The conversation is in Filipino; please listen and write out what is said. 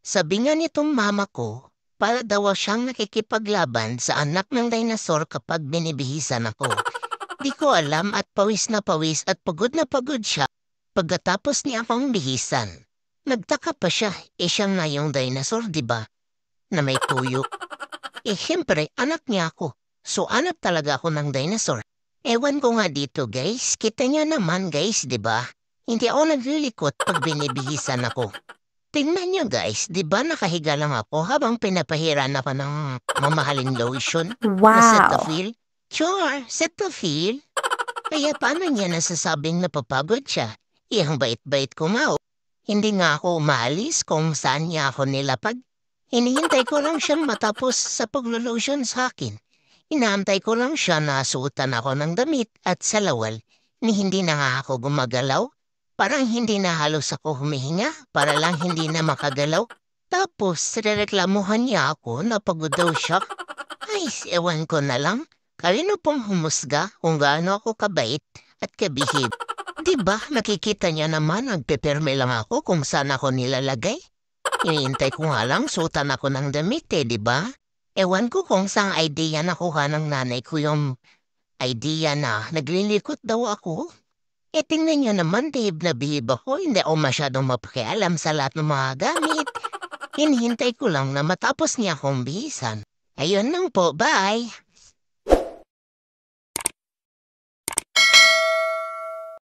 Sabi nga nitong mama ko, para daw siyang nakikipaglaban sa anak ng dinosaur kapag binibihisan ako. Di ko alam at pawis na pawis at pagod na pagod siya pagkatapos niya akong bihisan. Nagtaka pa siya, siya nga yung dinosaur, di ba? Na may tuyo. Siyempre, anak niya ako. So, anak talaga ako ng dinosaur. Ewan ko nga dito, guys. Kita niya naman, guys, di ba? Hindi ako naglilikot pag binibihisan ako. Tingnan niyo guys, di ba nakahiga lang ako habang pinapahiran ako ng mamahaling lotion na Wow! Cetaphil? Sure, Cetaphil. Kaya paano niya nasasabing napapagod siya? Iyang bait-bait ko nga oh. Hindi nga ako umalis kung saan niya ako nilapag. Hinihintay ko lang siyang matapos sa paglo-lotion sa akin. Inaantay ko lang siya na suotan ako ng damit at salawal ni hindi na nga ako gumagalaw. Parang hindi na halos ako humihinga para lang hindi na makagalaw. Tapos, rereklamuhan niya ako na pagod daw siya. Ay, ewan ko na lang. Kanino pong humusga kung gaano ako kabait at kabihib? Diba, nakikita niya naman nagpeperme lang ako kung saan ako nilalagay. Iniintay ko nga lang suotan ako ng damit diba? Ewan ko kung saan idea nakuha ng nanay ko yung idea na naglilikot daw ako. Tingnan niyo naman, Dave, na bihib ako. Hindi ako masyadong mapakialam sa lahat ng mga gamit. Hinihintay ko lang na matapos niya akong bihisan. Ayun lang po, bye!